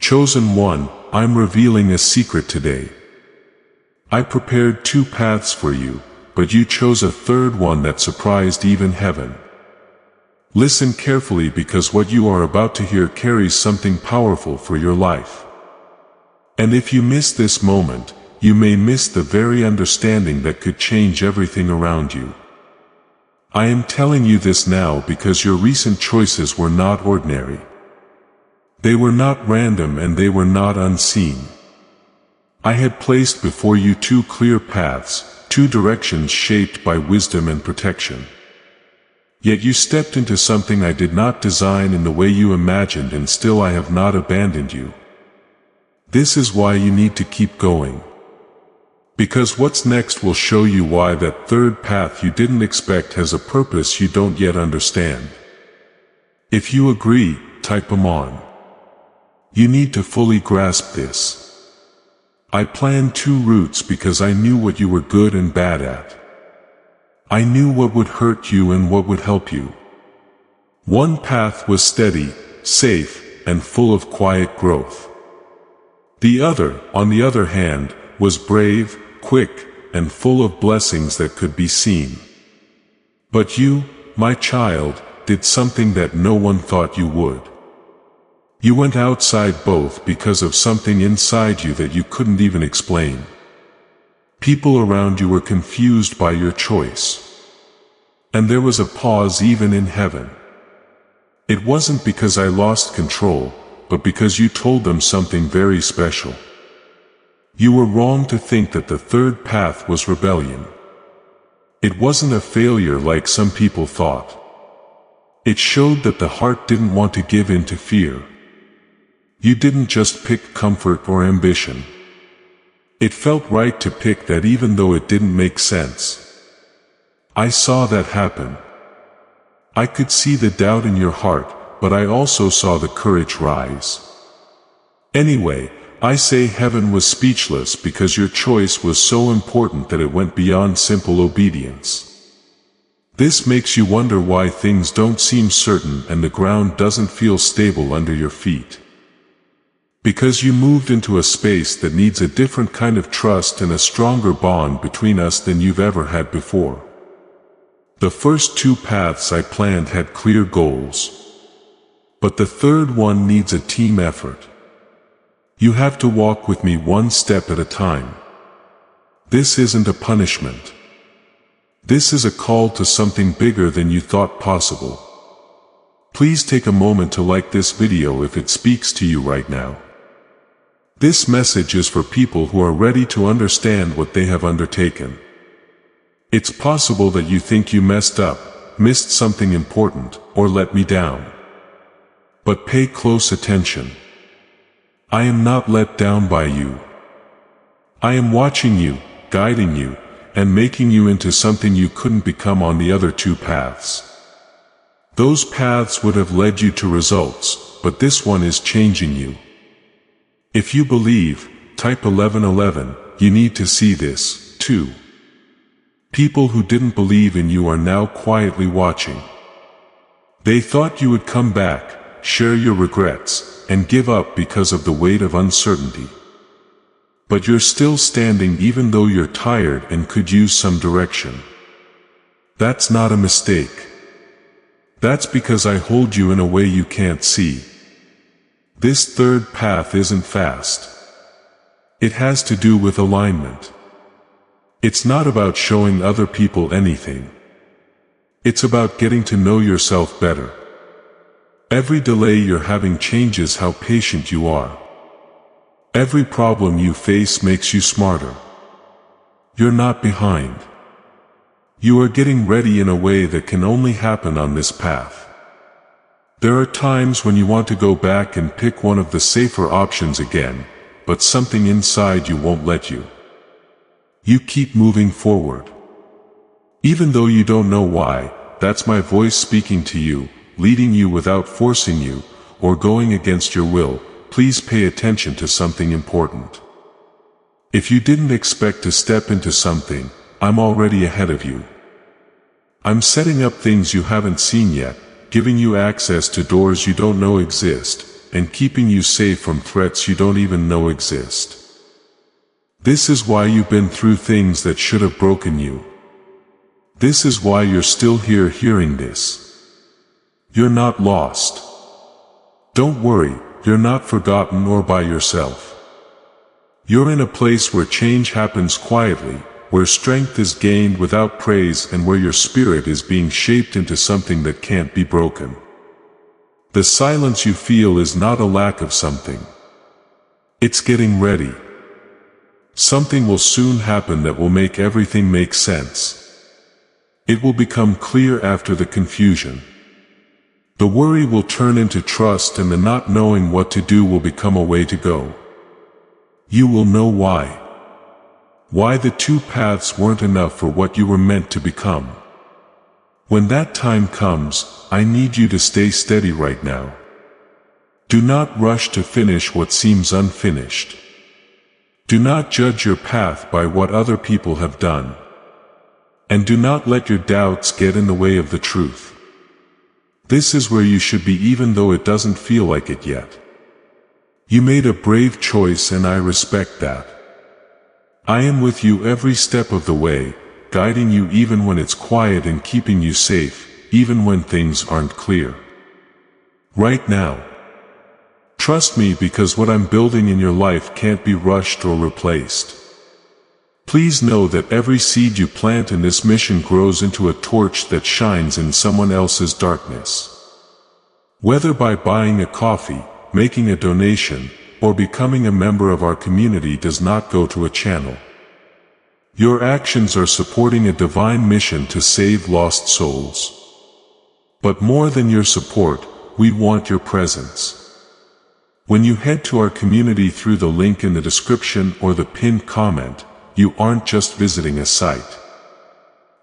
Chosen one, I'm revealing a secret today. I prepared 2 paths for you, but you chose a third one that surprised even heaven. Listen carefully because what you are about to hear carries something powerful for your life. And if you miss this moment, you may miss the very understanding that could change everything around you. I am telling you this now because your recent choices were not ordinary. They were not random and they were not unseen. I had placed before you 2 clear paths, 2 directions shaped by wisdom and protection. Yet you stepped into something I did not design in the way you imagined, and still I have not abandoned you. This is why you need to keep going. Because what's next will show you why that third path you didn't expect has a purpose you don't yet understand. If you agree, type 'em on. You need to fully grasp this. I planned 2 routes because I knew what you were good and bad at. I knew what would hurt you and what would help you. One path was steady, safe, and full of quiet growth. The other, on the other hand, was brave, quick, and full of blessings that could be seen. But you, my child, did something that no one thought you would. You went outside both because of something inside you that you couldn't even explain. People around you were confused by your choice. And there was a pause even in heaven. It wasn't because I lost control, but because you told them something very special. You were wrong to think that the third path was rebellion. It wasn't a failure like some people thought. It showed that the heart didn't want to give in to fear. You didn't just pick comfort or ambition. It felt right to pick that even though it didn't make sense. I saw that happen. I could see the doubt in your heart, but I also saw the courage rise. Anyway, I say heaven was speechless because your choice was so important that it went beyond simple obedience. This makes you wonder why things don't seem certain and the ground doesn't feel stable under your feet. Because you moved into a space that needs a different kind of trust and a stronger bond between us than you've ever had before. The first 2 paths I planned had clear goals. But the third one needs a team effort. You have to walk with me one step at a time. This isn't a punishment. This is a call to something bigger than you thought possible. Please take a moment to like this video if it speaks to you right now. This message is for people who are ready to understand what they have undertaken. It's possible that you think you messed up, missed something important, or let me down. But pay close attention. I am not let down by you. I am watching you, guiding you, and making you into something you couldn't become on the other 2 paths. Those paths would have led you to results, but this one is changing you. If you believe, type 1111, you need to see this, too. People who didn't believe in you are now quietly watching. They thought you would come back, share your regrets, and give up because of the weight of uncertainty. But you're still standing even though you're tired and could use some direction. That's not a mistake. That's because I hold you in a way you can't see. This third path isn't fast. It has to do with alignment. It's not about showing other people anything. It's about getting to know yourself better. Every delay you're having changes how patient you are. Every problem you face makes you smarter. You're not behind. You are getting ready in a way that can only happen on this path. There are times when you want to go back and pick one of the safer options again, but something inside you won't let you. You keep moving forward. Even though you don't know why, that's my voice speaking to you, leading you without forcing you, or going against your will. Please pay attention to something important. If you didn't expect to step into something, I'm already ahead of you. I'm setting up things you haven't seen yet, giving you access to doors you don't know exist, and keeping you safe from threats you don't even know exist. This is why you've been through things that should have broken you. This is why you're still here hearing this. You're not lost. Don't worry, you're not forgotten or by yourself. You're in a place where change happens quietly, where strength is gained without praise, and where your spirit is being shaped into something that can't be broken. The silence you feel is not a lack of something. It's getting ready. Something will soon happen that will make everything make sense. It will become clear after the confusion. The worry will turn into trust, and the not knowing what to do will become a way to go. You will know why. Why the two paths weren't enough for what you were meant to become. When that time comes, I need you to stay steady right now. Do not rush to finish what seems unfinished. Do not judge your path by what other people have done. And do not let your doubts get in the way of the truth. This is where you should be, even though it doesn't feel like it yet. You made a brave choice, and I respect that. I am with you every step of the way, guiding you even when it's quiet and keeping you safe, even when things aren't clear. Right now. Trust me, because what I'm building in your life can't be rushed or replaced. Please know that every seed you plant in this mission grows into a torch that shines in someone else's darkness. Whether by buying a coffee, making a donation, or becoming a member of our community does not go to a channel. Your actions are supporting a divine mission to save lost souls. But more than your support, we want your presence. When you head to our community through the link in the description or the pinned comment, you aren't just visiting a site.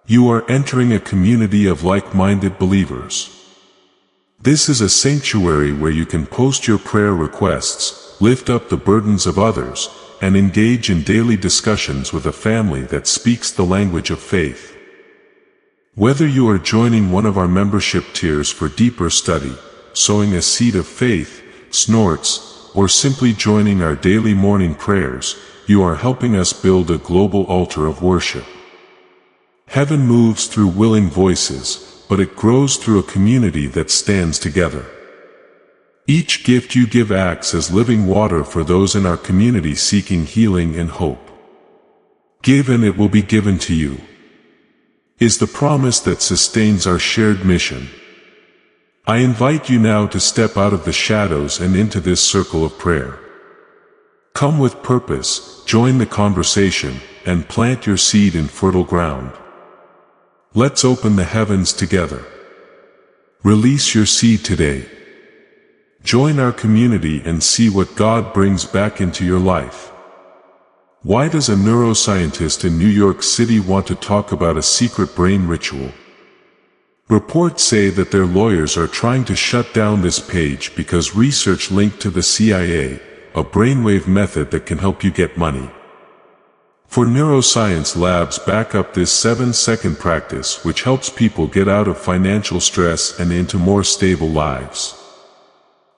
You are entering a community of like-minded believers. This is a sanctuary where you can post your prayer requests, lift up the burdens of others, and engage in daily discussions with a family that speaks the language of faith. Whether you are joining one of our membership tiers for deeper study, sowing a seed of faith, snorts, or simply joining our daily morning prayers, you are helping us build a global altar of worship. Heaven moves through willing voices, but it grows through a community that stands together. Each gift you give acts as living water for those in our community seeking healing and hope. Give and it will be given to you, is the promise that sustains our shared mission. I invite you now to step out of the shadows and into this circle of prayer. Come with purpose, join the conversation, and plant your seed in fertile ground. Let's open the heavens together. Release your seed today. Join our community and see what God brings back into your life. Why does a neuroscientist in New York City want to talk about a secret brain ritual? Reports say that their lawyers are trying to shut down this page because research linked to the CIA, a brainwave method that can help you get money. For neuroscience labs back up this 7-second practice, which helps people get out of financial stress and into more stable lives.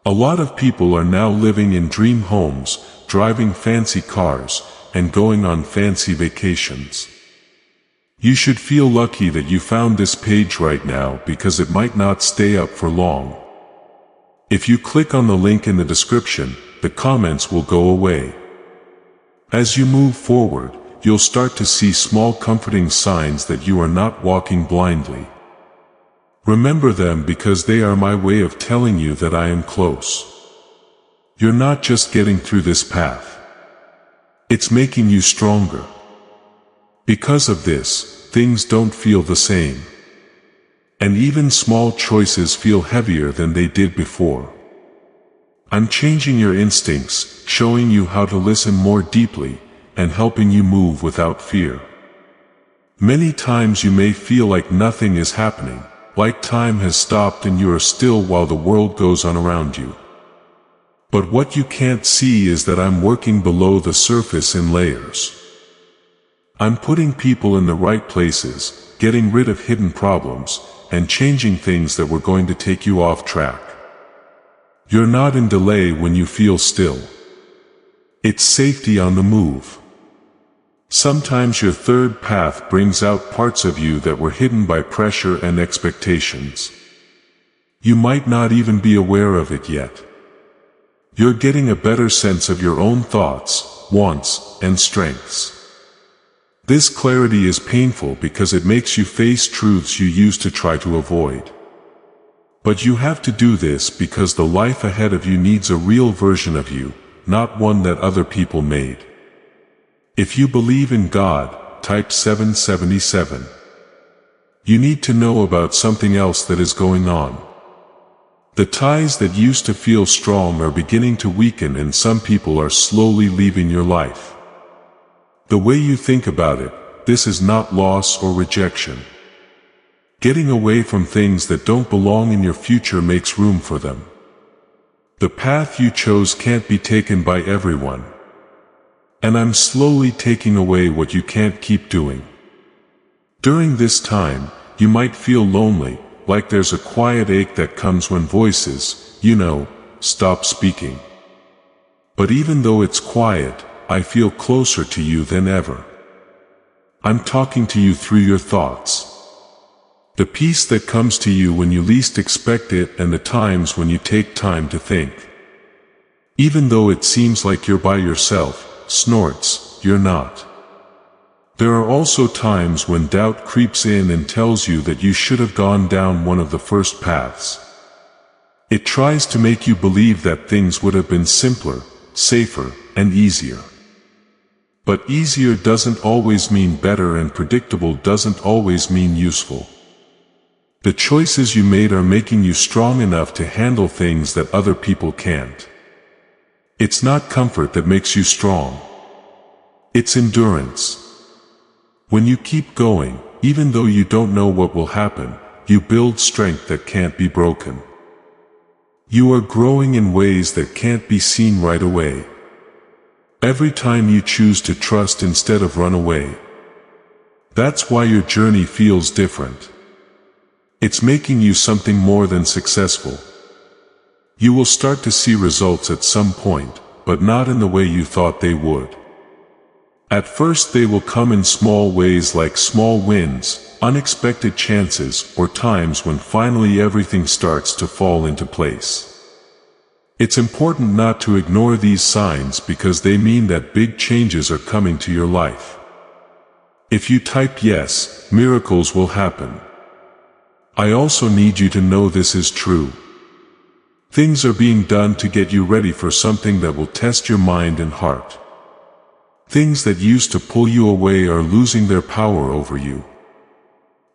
A lot of people are now living in dream homes, driving fancy cars, and going on fancy vacations. You should feel lucky that you found this page right now, because it might not stay up for long. If you click on the link in the description, the comments will go away. As you move forward, you'll start to see small comforting signs that you are not walking blindly. Remember them, because they are my way of telling you that I am close. You're not just getting through this path. It's making you stronger. Because of this, things don't feel the same. And even small choices feel heavier than they did before. I'm changing your instincts, showing you how to listen more deeply, and helping you move without fear. Many times you may feel like nothing is happening, like time has stopped and you are still while the world goes on around you. But what you can't see is that I'm working below the surface in layers. I'm putting people in the right places, getting rid of hidden problems, and changing things that were going to take you off track. You're not in delay when you feel still. It's safety on the move. Sometimes your third path brings out parts of you that were hidden by pressure and expectations. You might not even be aware of it yet. You're getting a better sense of your own thoughts, wants, and strengths. This clarity is painful because it makes you face truths you used to try to avoid. But you have to do this because the life ahead of you needs a real version of you, not one that other people made. If you believe in God, type 777. You need to know about something else that is going on. The ties that used to feel strong are beginning to weaken, and some people are slowly leaving your life. The way you think about it, this is not loss or rejection. Getting away from things that don't belong in your future makes room for them. The path you chose can't be taken by everyone. And I'm slowly taking away what you can't keep doing. During this time, you might feel lonely, like there's a quiet ache that comes when voices, stop speaking. But even though it's quiet, I feel closer to you than ever. I'm talking to you through your thoughts. The peace that comes to you when you least expect it, and the times when you take time to think. Even though it seems like you're by yourself, snorts, you're not. There are also times when doubt creeps in and tells you that you should have gone down one of the first paths. It tries to make you believe that things would have been simpler, safer, and easier. But easier doesn't always mean better, and predictable doesn't always mean useful. The choices you made are making you strong enough to handle things that other people can't. It's not comfort that makes you strong. It's endurance. When you keep going, even though you don't know what will happen, you build strength that can't be broken. You are growing in ways that can't be seen right away. Every time you choose to trust instead of run away. That's why your journey feels different. It's making you something more than successful. You will start to see results at some point, but not in the way you thought they would. At first they will come in small ways, like small wins, unexpected chances, or times when finally everything starts to fall into place. It's important not to ignore these signs because they mean that big changes are coming to your life. If you type yes, miracles will happen. I also need you to know this is true. Things are being done to get you ready for something that will test your mind and heart. Things that used to pull you away are losing their power over you.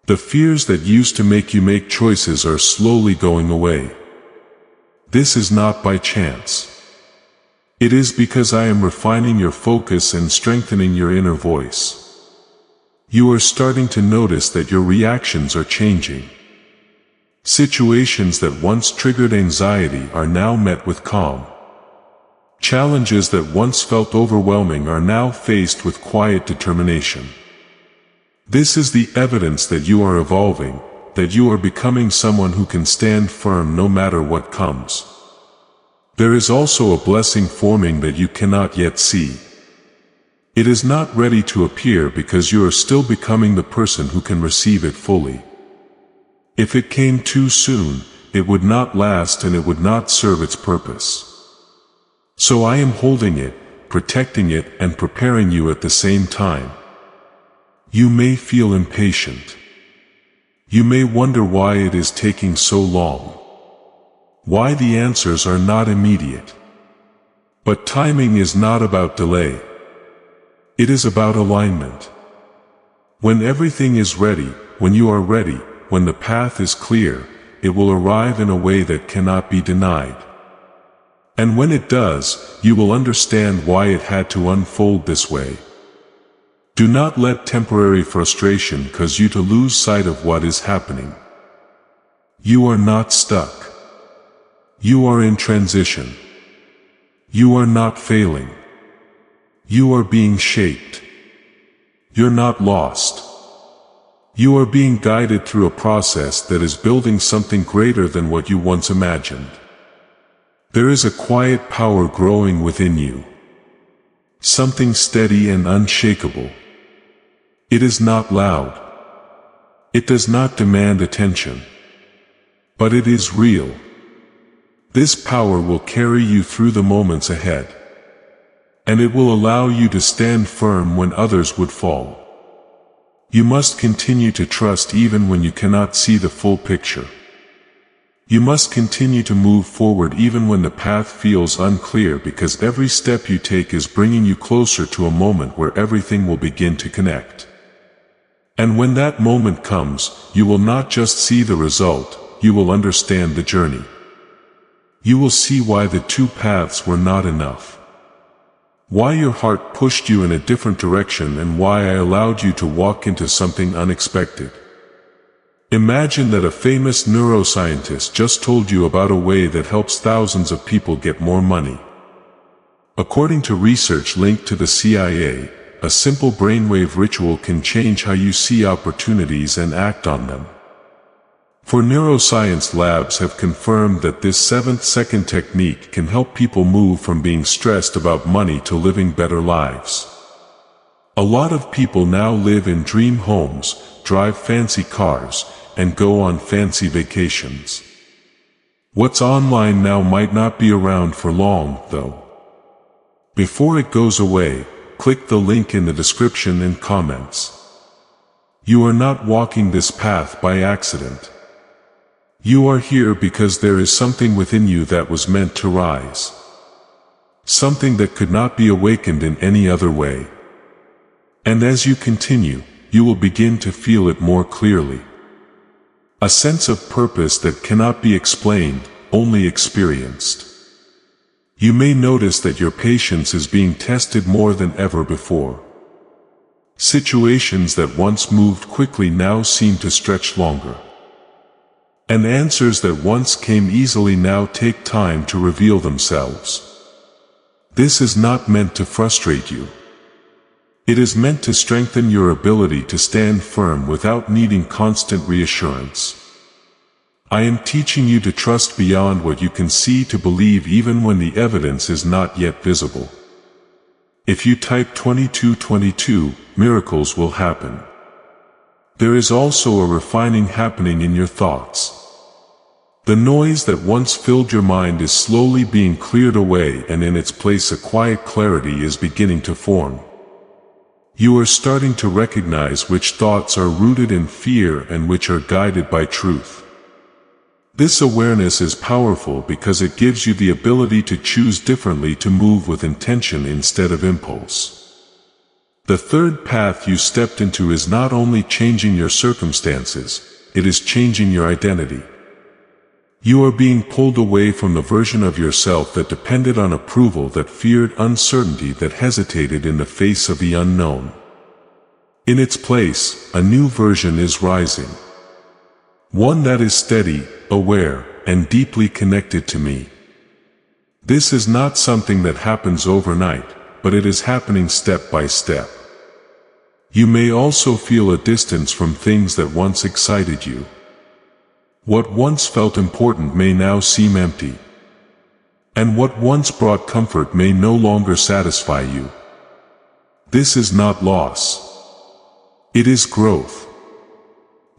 The fears that used to make you make choices are slowly going away. This is not by chance. It is because I am refining your focus and strengthening your inner voice. You are starting to notice that your reactions are changing. Situations that once triggered anxiety are now met with calm. Challenges that once felt overwhelming are now faced with quiet determination. This is the evidence that you are evolving, that you are becoming someone who can stand firm no matter what comes. There is also a blessing forming that you cannot yet see. It is not ready to appear because you are still becoming the person who can receive it fully. If it came too soon, it would not last and it would not serve its purpose. So I am holding it, protecting it, and preparing you at the same time. You may feel impatient. You may wonder why it is taking so long. Why the answers are not immediate. But timing is not about delay. It is about alignment. When everything is ready, when you are ready, when the path is clear, it will arrive in a way that cannot be denied. And when it does, you will understand why it had to unfold this way. Do not let temporary frustration cause you to lose sight of what is happening. You are not stuck. You are in transition. You are not failing. You are being shaped. You're not lost. You are being guided through a process that is building something greater than what you once imagined. There is a quiet power growing within you. Something steady and unshakable. It is not loud. It does not demand attention. But it is real. This power will carry you through the moments ahead. And it will allow you to stand firm when others would fall. You must continue to trust even when you cannot see the full picture. You must continue to move forward even when the path feels unclear, because every step you take is bringing you closer to a moment where everything will begin to connect. And when that moment comes, you will not just see the result, you will understand the journey. You will see why the two paths were not enough. Why your heart pushed you in a different direction, and why I allowed you to walk into something unexpected. Imagine that a famous neuroscientist just told you about a way that helps thousands of people get more money. According to research linked to the CIA, a simple brainwave ritual can change how you see opportunities and act on them. For neuroscience labs have confirmed that this 7-second technique can help people move from being stressed about money to living better lives. A lot of people now live in dream homes, drive fancy cars, and go on fancy vacations. What's online now might not be around for long, though. Before it goes away, click the link in the description and comments. You are not walking this path by accident. You are here because there is something within you that was meant to rise. Something that could not be awakened in any other way. And as you continue, you will begin to feel it more clearly. A sense of purpose that cannot be explained, only experienced. You may notice that your patience is being tested more than ever before. Situations that once moved quickly now seem to stretch longer. And answers that once came easily now take time to reveal themselves. This is not meant to frustrate you. It is meant to strengthen your ability to stand firm without needing constant reassurance. I am teaching you to trust beyond what you can see, to believe even when the evidence is not yet visible. If you type 2222, miracles will happen. There is also a refining happening in your thoughts. The noise that once filled your mind is slowly being cleared away, and in its place a quiet clarity is beginning to form. You are starting to recognize which thoughts are rooted in fear and which are guided by truth. This awareness is powerful because it gives you the ability to choose differently, to move with intention instead of impulse. The third path you stepped into is not only changing your circumstances, it is changing your identity. You are being pulled away from the version of yourself that depended on approval, that feared uncertainty, that hesitated in the face of the unknown. In its place, a new version is rising. One that is steady, aware, and deeply connected to me. This is not something that happens overnight, but it is happening step by step. You may also feel a distance from things that once excited you. What once felt important may now seem empty. And what once brought comfort may no longer satisfy you. This is not loss. It is growth.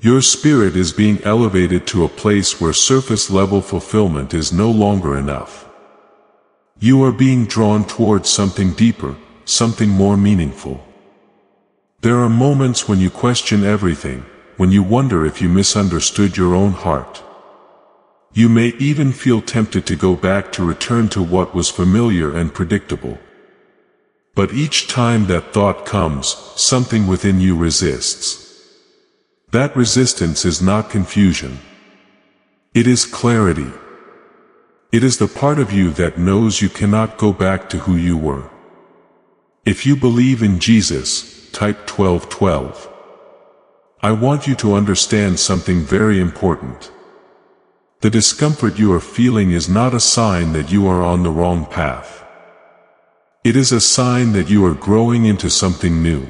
Your spirit is being elevated to a place where surface-level fulfillment is no longer enough. You are being drawn towards something deeper, something more meaningful. There are moments when you question everything, when you wonder if you misunderstood your own heart. You may even feel tempted to go back, to return to what was familiar and predictable. But each time that thought comes, something within you resists. That resistance is not confusion. It is clarity. It is the part of you that knows you cannot go back to who you were. If you believe in Jesus, type 1212. I want you to understand something very important. The discomfort you are feeling is not a sign that you are on the wrong path. It is a sign that you are growing into something new.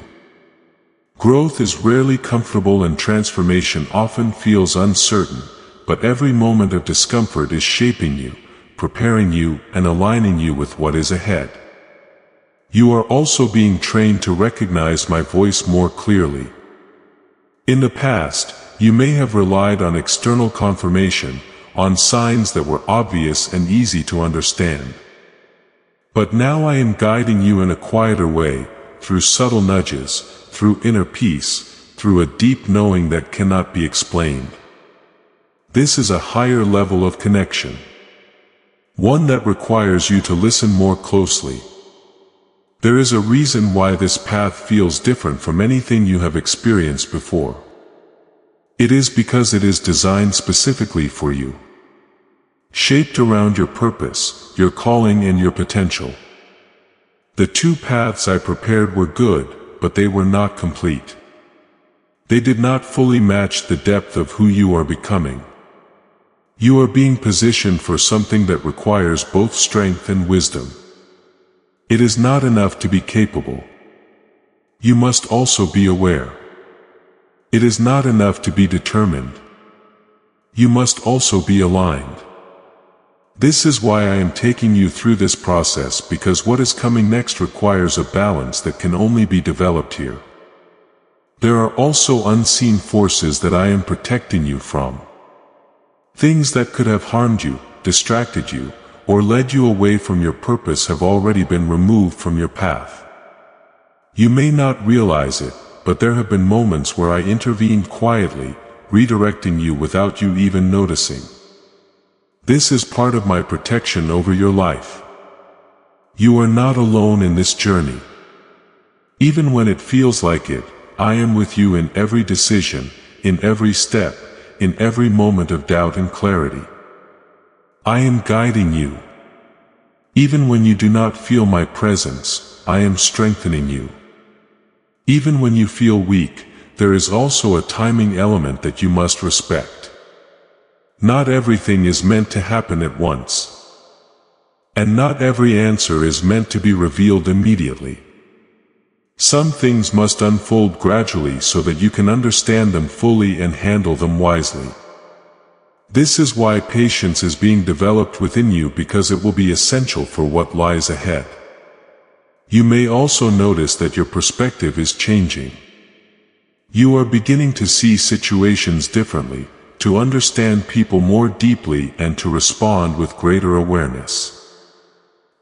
Growth is rarely comfortable and transformation often feels uncertain, but every moment of discomfort is shaping you, preparing you and aligning you with what is ahead. You are also being trained to recognize my voice more clearly. In the past, you may have relied on external confirmation, on signs that were obvious and easy to understand. But now I am guiding you in a quieter way, through subtle nudges, through inner peace, through a deep knowing that cannot be explained. This is a higher level of connection. One that requires you to listen more closely. There is a reason why this path feels different from anything you have experienced before. It is because it is designed specifically for you. Shaped around your purpose, your calling and your potential. The two paths I prepared were good, but they were not complete. They did not fully match the depth of who you are becoming. You are being positioned for something that requires both strength and wisdom. It is not enough to be capable. You must also be aware. It is not enough to be determined. You must also be aligned. This is why I am taking you through this process, because what is coming next requires a balance that can only be developed here. There are also unseen forces that I am protecting you from. Things that could have harmed you, distracted you, or led you away from your purpose have already been removed from your path. You may not realize it, but there have been moments where I intervened quietly, redirecting you without you even noticing. This is part of my protection over your life. You are not alone in this journey. Even when it feels like it, I am with you in every decision, in every step, in every moment of doubt and clarity. I am guiding you. Even when you do not feel my presence, I am strengthening you. Even when you feel weak, there is also a timing element that you must respect. Not everything is meant to happen at once. And not every answer is meant to be revealed immediately. Some things must unfold gradually so that you can understand them fully and handle them wisely. This is why patience is being developed within you, because it will be essential for what lies ahead. You may also notice that your perspective is changing. You are beginning to see situations differently, to understand people more deeply and to respond with greater awareness.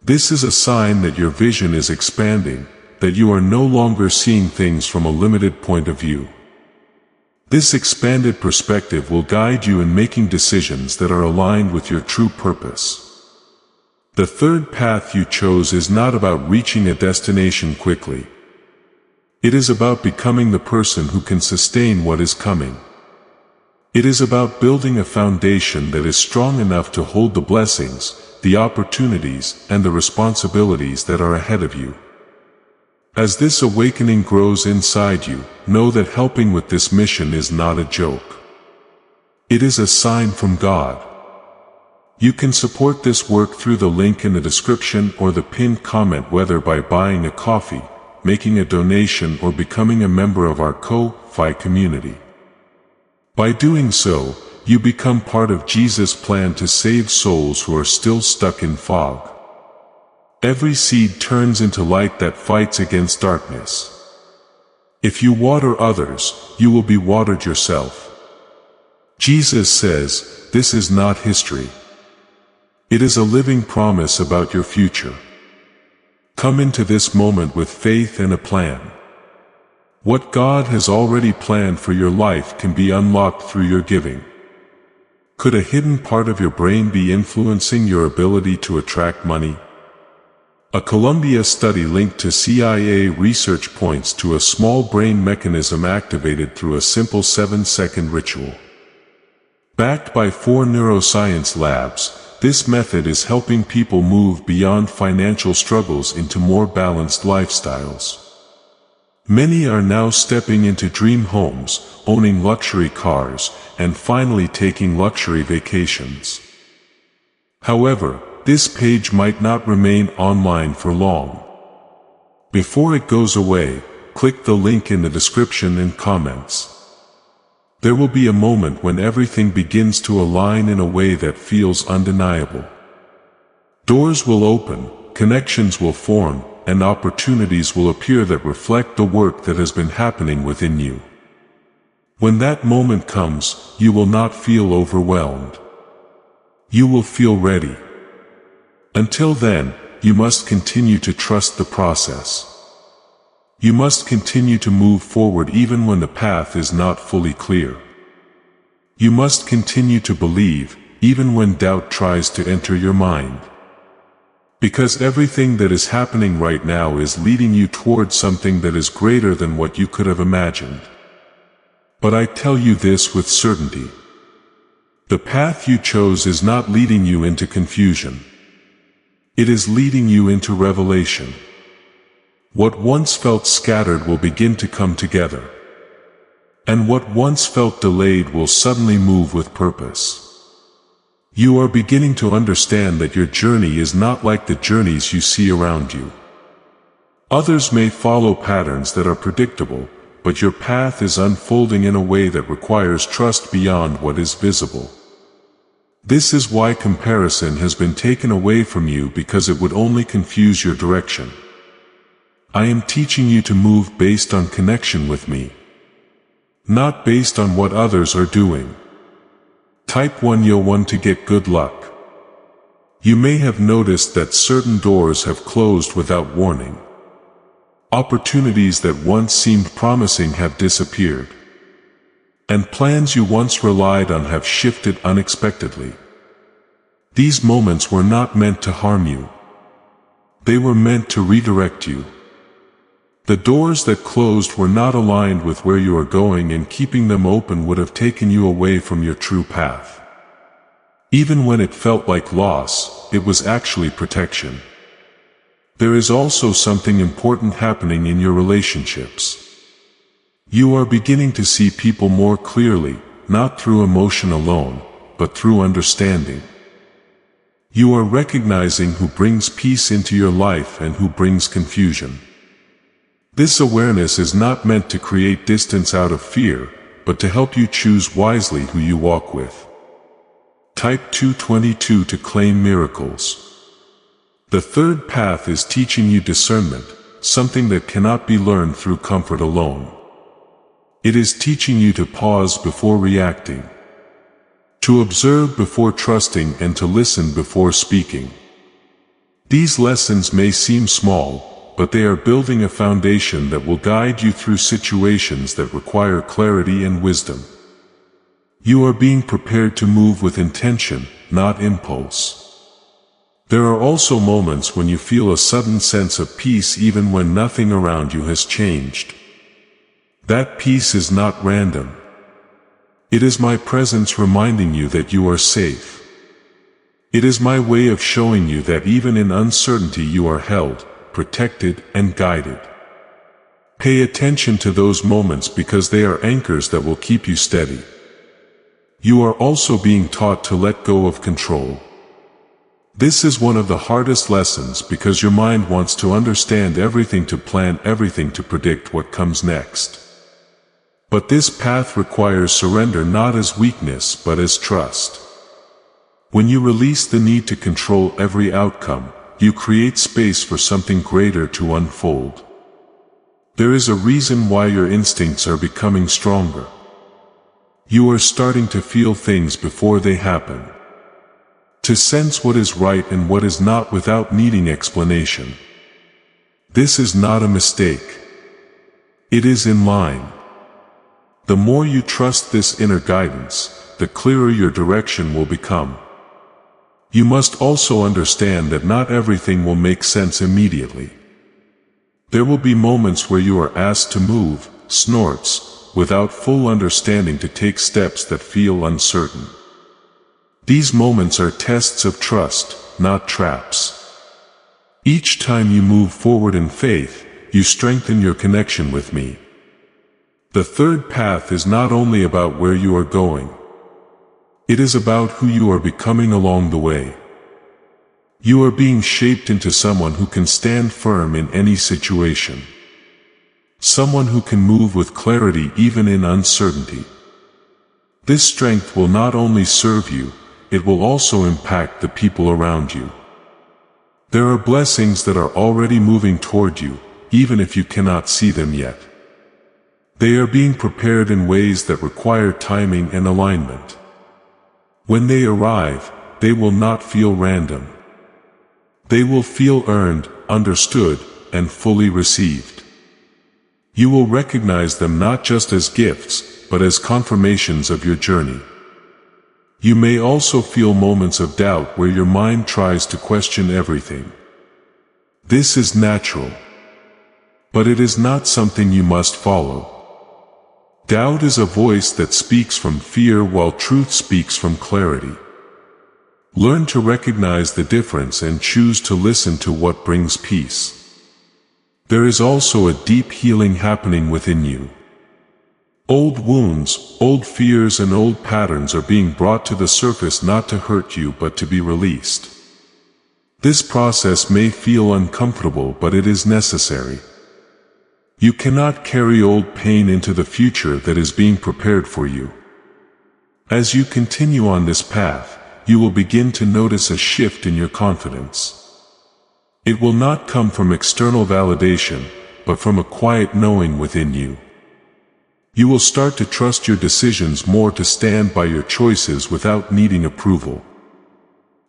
This is a sign that your vision is expanding, that you are no longer seeing things from a limited point of view. This expanded perspective will guide you in making decisions that are aligned with your true purpose. The third path you chose is not about reaching a destination quickly. It is about becoming the person who can sustain what is coming. It is about building a foundation that is strong enough to hold the blessings, the opportunities, and the responsibilities that are ahead of you. As this awakening grows inside you, know that helping with this mission is not a joke. It is a sign from God. You can support this work through the link in the description or the pinned comment, whether by buying a coffee, making a donation, or becoming a member of our Ko-Fi community. By doing so, you become part of Jesus' plan to save souls who are still stuck in fog. Every seed turns into light that fights against darkness. If you water others, you will be watered yourself. Jesus says, this is not history. It is a living promise about your future. Come into this moment with faith and a plan. What God has already planned for your life can be unlocked through your giving. Could a hidden part of your brain be influencing your ability to attract money? A Columbia study linked to CIA research points to a small brain mechanism activated through a simple 7-second ritual. Backed by 4 neuroscience labs, this method is helping people move beyond financial struggles into more balanced lifestyles. Many are now stepping into dream homes, owning luxury cars, and finally taking luxury vacations. However, this page might not remain online for long. Before it goes away, click the link in the description and comments. There will be a moment when everything begins to align in a way that feels undeniable. Doors will open, connections will form, and opportunities will appear that reflect the work that has been happening within you. When that moment comes, you will not feel overwhelmed. You will feel ready. Until then, you must continue to trust the process. You must continue to move forward even when the path is not fully clear. You must continue to believe, even when doubt tries to enter your mind. Because everything that is happening right now is leading you towards something that is greater than what you could have imagined. But I tell you this with certainty. The path you chose is not leading you into confusion. It is leading you into revelation. What once felt scattered will begin to come together. And what once felt delayed will suddenly move with purpose. You are beginning to understand that your journey is not like the journeys you see around you. Others may follow patterns that are predictable, but your path is unfolding in a way that requires trust beyond what is visible. This is why comparison has been taken away from you, because it would only confuse your direction. I am teaching you to move based on connection with me, not based on what others are doing. Type 1. You'll want to get good luck. You may have noticed that certain doors have closed without warning. Opportunities that once seemed promising have disappeared. And plans you once relied on have shifted unexpectedly. These moments were not meant to harm you. They were meant to redirect you. The doors that closed were not aligned with where you are going, and keeping them open would have taken you away from your true path. Even when it felt like loss, it was actually protection. There is also something important happening in your relationships. You are beginning to see people more clearly, not through emotion alone, but through understanding. You are recognizing who brings peace into your life and who brings confusion. This awareness is not meant to create distance out of fear, but to help you choose wisely who you walk with. Type 222 to claim miracles. The third path is teaching you discernment, something that cannot be learned through comfort alone. It is teaching you to pause before reacting, to observe before trusting, and to listen before speaking. These lessons may seem small, but they are building a foundation that will guide you through situations that require clarity and wisdom. You are being prepared to move with intention, not impulse. There are also moments when you feel a sudden sense of peace even when nothing around you has changed. That peace is not random. It is my presence reminding you that you are safe. It is my way of showing you that even in uncertainty you are held, protected, and guided. Pay attention to those moments, because they are anchors that will keep you steady. You are also being taught to let go of control. This is one of the hardest lessons, because your mind wants to understand everything, to plan everything, to predict what comes next. But this path requires surrender, not as weakness but as trust. When you release the need to control every outcome, you create space for something greater to unfold. There is a reason why your instincts are becoming stronger. You are starting to feel things before they happen, to sense what is right and what is not without needing explanation. This is not a mistake. It is in line. The more you trust this inner guidance, the clearer your direction will become. You must also understand that not everything will make sense immediately. There will be moments where you are asked to move, snorts, without full understanding, to take steps that feel uncertain. These moments are tests of trust, not traps. Each time you move forward in faith, you strengthen your connection with me. The third path is not only about where you are going. It is about who you are becoming along the way. You are being shaped into someone who can stand firm in any situation. Someone who can move with clarity even in uncertainty. This strength will not only serve you, it will also impact the people around you. There are blessings that are already moving toward you, even if you cannot see them yet. They are being prepared in ways that require timing and alignment. When they arrive, they will not feel random. They will feel earned, understood, and fully received. You will recognize them not just as gifts, but as confirmations of your journey. You may also feel moments of doubt where your mind tries to question everything. This is natural. But it is not something you must follow. Doubt is a voice that speaks from fear while truth speaks from clarity. Learn to recognize the difference and choose to listen to what brings peace. There is also a deep healing happening within you. Old wounds, old fears and old patterns are being brought to the surface not to hurt you but to be released. This process may feel uncomfortable, but it is necessary. You cannot carry old pain into the future that is being prepared for you. As you continue on this path, you will begin to notice a shift in your confidence. It will not come from external validation, but from a quiet knowing within you. You will start to trust your decisions more, to stand by your choices without needing approval.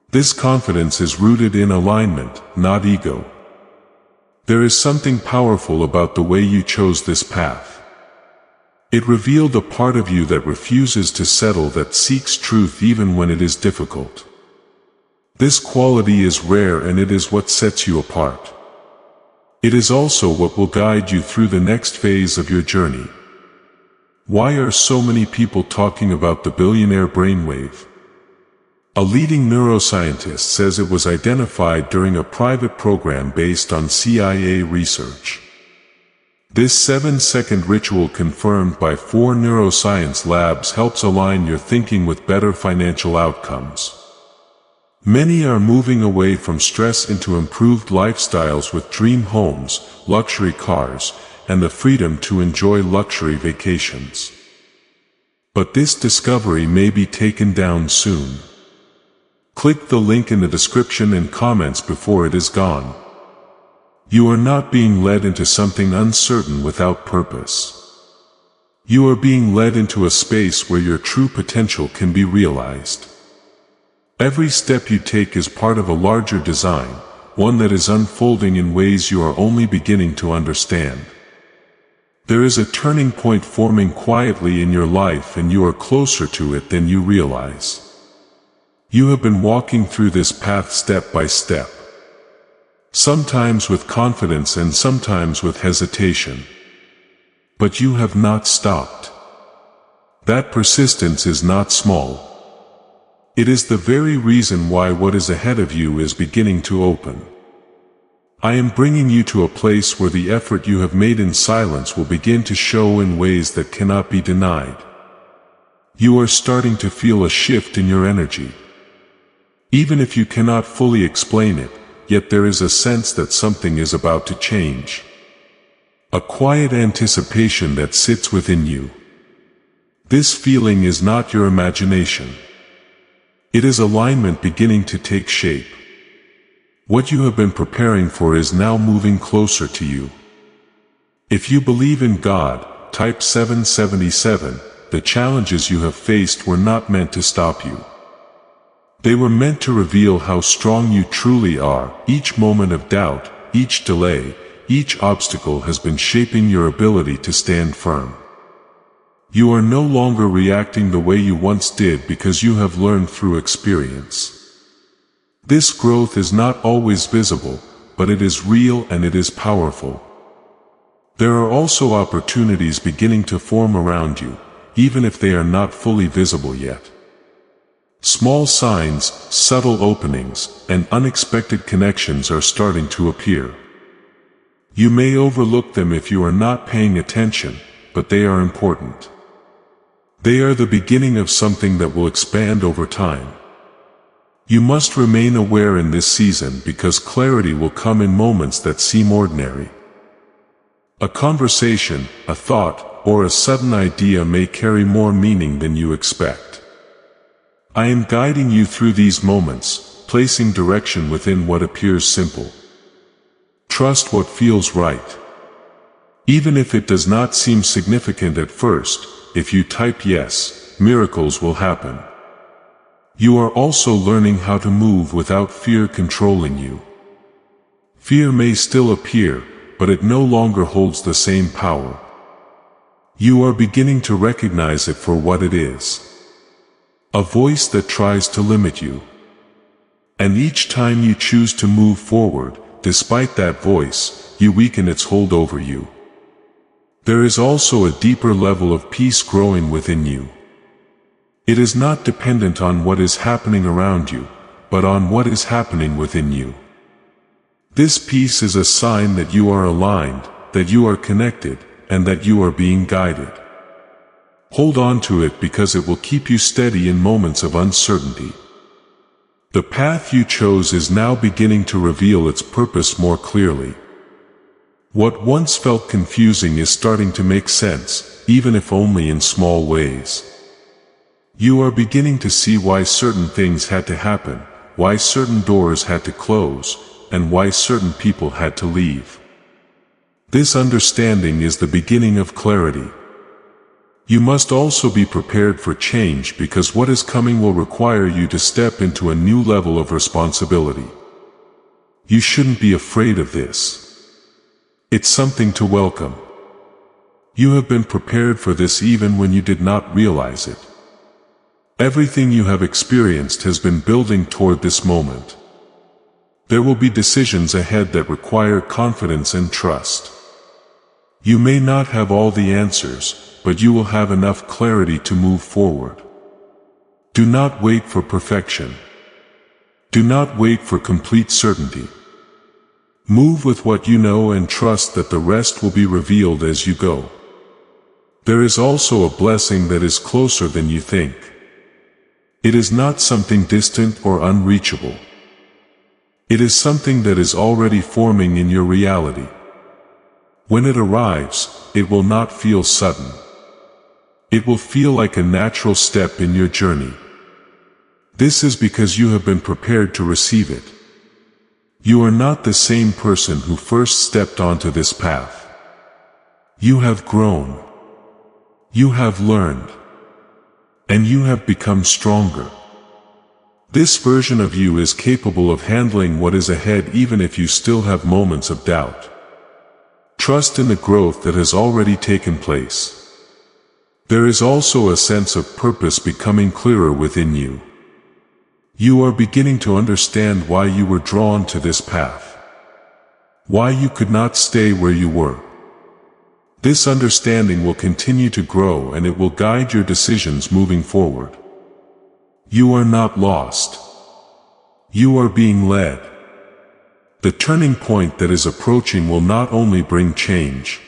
This confidence is rooted in alignment, not ego. There is something powerful about the way you chose this path. It revealed a part of you that refuses to settle, that seeks truth even when it is difficult. This quality is rare, and it is what sets you apart. It is also what will guide you through the next phase of your journey. Why are so many people talking about the billionaire brainwave? A leading neuroscientist says it was identified during a private program based on CIA research. This 7-second ritual, confirmed by 4 neuroscience labs, helps align your thinking with better financial outcomes. Many are moving away from stress into improved lifestyles with dream homes, luxury cars, and the freedom to enjoy luxury vacations. But this discovery may be taken down soon. Click the link in the description and comments before it is gone. You are not being led into something uncertain without purpose. You are being led into a space where your true potential can be realized. Every step you take is part of a larger design, one that is unfolding in ways you are only beginning to understand. There is a turning point forming quietly in your life, and you are closer to it than you realize. You have been walking through this path step by step. Sometimes with confidence and sometimes with hesitation. But you have not stopped. That persistence is not small. It is the very reason why what is ahead of you is beginning to open. I am bringing you to a place where the effort you have made in silence will begin to show in ways that cannot be denied. You are starting to feel a shift in your energy. Even if you cannot fully explain it, yet there is a sense that something is about to change. A quiet anticipation that sits within you. This feeling is not your imagination. It is alignment beginning to take shape. What you have been preparing for is now moving closer to you. If you believe in God, type 777. The challenges you have faced were not meant to stop you. They were meant to reveal how strong you truly are. Each moment of doubt, each delay, each obstacle has been shaping your ability to stand firm. You are no longer reacting the way you once did because you have learned through experience. This growth is not always visible, but it is real and it is powerful. There are also opportunities beginning to form around you, even if they are not fully visible yet. Small signs, subtle openings, and unexpected connections are starting to appear. You may overlook them if you are not paying attention, but they are important. They are the beginning of something that will expand over time. You must remain aware in this season because clarity will come in moments that seem ordinary. A conversation, a thought, or a sudden idea may carry more meaning than you expect. I am guiding you through these moments, placing direction within what appears simple. Trust what feels right. Even if it does not seem significant at first, if you type yes, miracles will happen. You are also learning how to move without fear controlling you. Fear may still appear, but it no longer holds the same power. You are beginning to recognize it for what it is. A voice that tries to limit you. And each time you choose to move forward, despite that voice, you weaken its hold over you. There is also a deeper level of peace growing within you. It is not dependent on what is happening around you, but on what is happening within you. This peace is a sign that you are aligned, that you are connected, and that you are being guided. Hold on to it because it will keep you steady in moments of uncertainty. The path you chose is now beginning to reveal its purpose more clearly. What once felt confusing is starting to make sense, even if only in small ways. You are beginning to see why certain things had to happen, why certain doors had to close, and why certain people had to leave. This understanding is the beginning of clarity. You must also be prepared for change because what is coming will require you to step into a new level of responsibility. You shouldn't be afraid of this. It's something to welcome. You have been prepared for this even when you did not realize it. Everything you have experienced has been building toward this moment. There will be decisions ahead that require confidence and trust. You may not have all the answers, but you will have enough clarity to move forward. Do not wait for perfection. Do not wait for complete certainty. Move with what you know and trust that the rest will be revealed as you go. There is also a blessing that is closer than you think. It is not something distant or unreachable. It is something that is already forming in your reality. When it arrives, it will not feel sudden. It will feel like a natural step in your journey. This is because you have been prepared to receive it. You are not the same person who first stepped onto this path. You have grown. You have learned. And you have become stronger. This version of you is capable of handling what is ahead even if you still have moments of doubt. Trust in the growth that has already taken place. There is also a sense of purpose becoming clearer within you. You are beginning to understand why you were drawn to this path. Why you could not stay where you were. This understanding will continue to grow and it will guide your decisions moving forward. You are not lost. You are being led. The turning point that is approaching will not only bring change.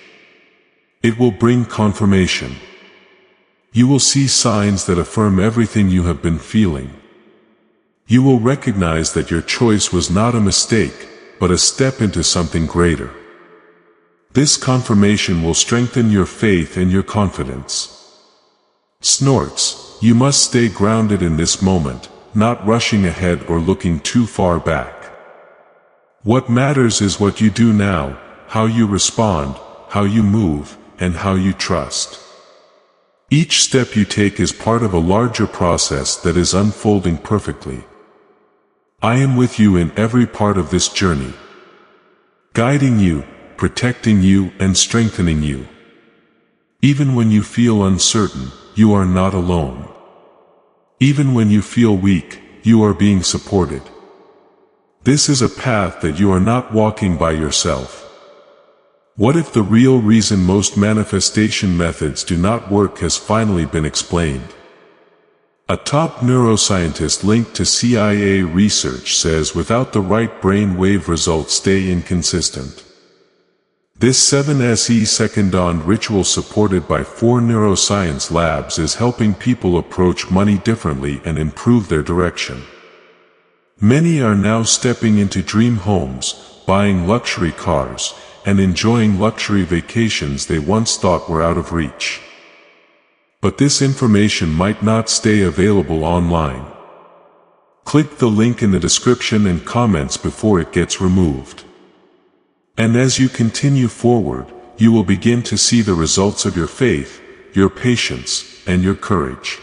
It will bring confirmation. You will see signs that affirm everything you have been feeling. You will recognize that your choice was not a mistake, but a step into something greater. This confirmation will strengthen your faith and your confidence. Snorts, you must stay grounded in this moment, not rushing ahead or looking too far back. What matters is what you do now, how you respond, how you move, and how you trust. Each step you take is part of a larger process that is unfolding perfectly. I am with you in every part of this journey, guiding you, protecting you, and strengthening you. Even when you feel uncertain, you are not alone. Even when you feel weak, you are being supported. This is a path that you are not walking by yourself. What if the real reason most manifestation methods do not work has finally been explained? A top neuroscientist linked to CIA research says without the right brain wave results stay inconsistent. This 7-second ritual supported by 4 neuroscience labs is helping people approach money differently and improve their direction. Many are now stepping into dream homes, buying luxury cars, and enjoying luxury vacations they once thought were out of reach. But this information might not stay available online. Click the link in the description and comments before it gets removed. And as you continue forward, you will begin to see the results of your faith, your patience, and your courage.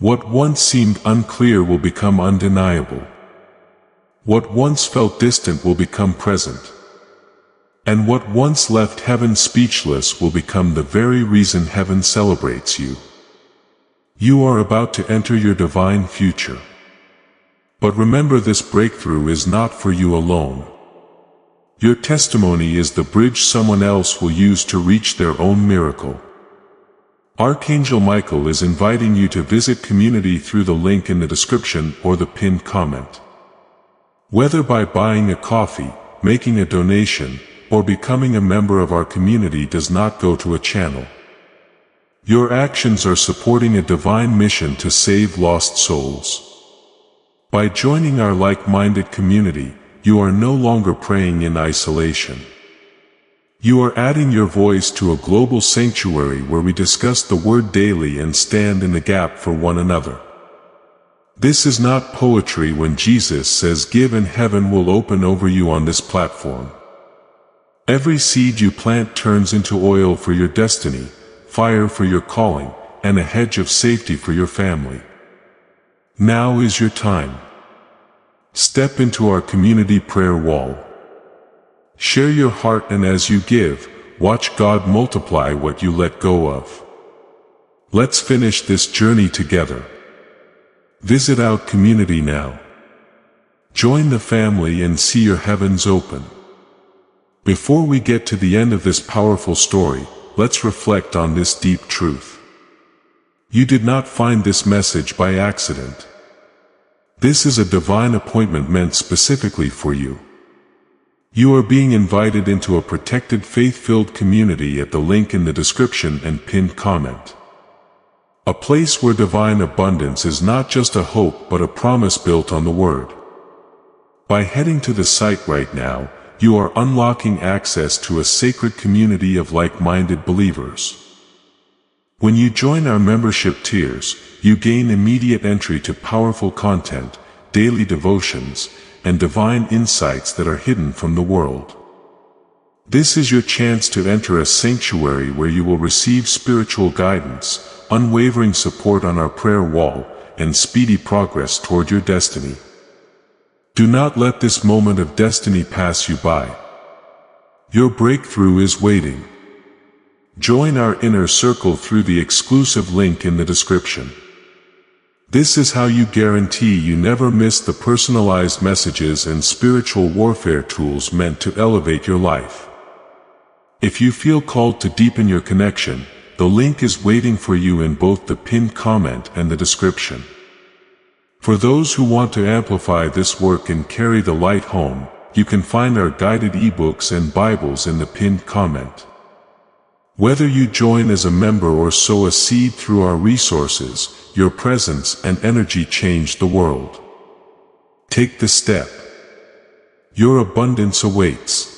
What once seemed unclear will become undeniable. What once felt distant will become present. And what once left heaven speechless will become the very reason heaven celebrates you. You are about to enter your divine future. But remember, this breakthrough is not for you alone. Your testimony is the bridge someone else will use to reach their own miracle. Archangel Michael is inviting you to visit community through the link in the description or the pinned comment. Whether by buying a coffee, making a donation, or becoming a member of our community does not go to a channel. Your actions are supporting a divine mission to save lost souls. By joining our like-minded community, you are no longer praying in isolation. You are adding your voice to a global sanctuary where we discuss the Word daily and stand in the gap for one another. This is not poetry when Jesus says, "Give and heaven will open over you" on this platform. Every seed you plant turns into oil for your destiny, fire for your calling, and a hedge of safety for your family. Now is your time. Step into our community prayer wall. Share your heart, and as you give, watch God multiply what you let go of. Let's finish this journey together. Visit our community now. Join the family and see your heavens open. Before we get to the end of this powerful story, let's reflect on this deep truth. You did not find this message by accident. This is a divine appointment meant specifically for you. You are being invited into a protected, faith-filled community at the link in the description and pinned comment. A place where divine abundance is not just a hope but a promise built on the Word. By heading to the site right now, you are unlocking access to a sacred community of like-minded believers. When you join our membership tiers, you gain immediate entry to powerful content, daily devotions, and divine insights that are hidden from the world. This is your chance to enter a sanctuary where you will receive spiritual guidance, unwavering support on our prayer wall, and speedy progress toward your destiny. Do not let this moment of destiny pass you by. Your breakthrough is waiting. Join our inner circle through the exclusive link in the description. This is how you guarantee you never miss the personalized messages and spiritual warfare tools meant to elevate your life. If you feel called to deepen your connection, the link is waiting for you in both the pinned comment and the description. For those who want to amplify this work and carry the light home, you can find our guided ebooks and Bibles in the pinned comment. Whether you join as a member or sow a seed through our resources, your presence and energy change the world. Take the step. Your abundance awaits.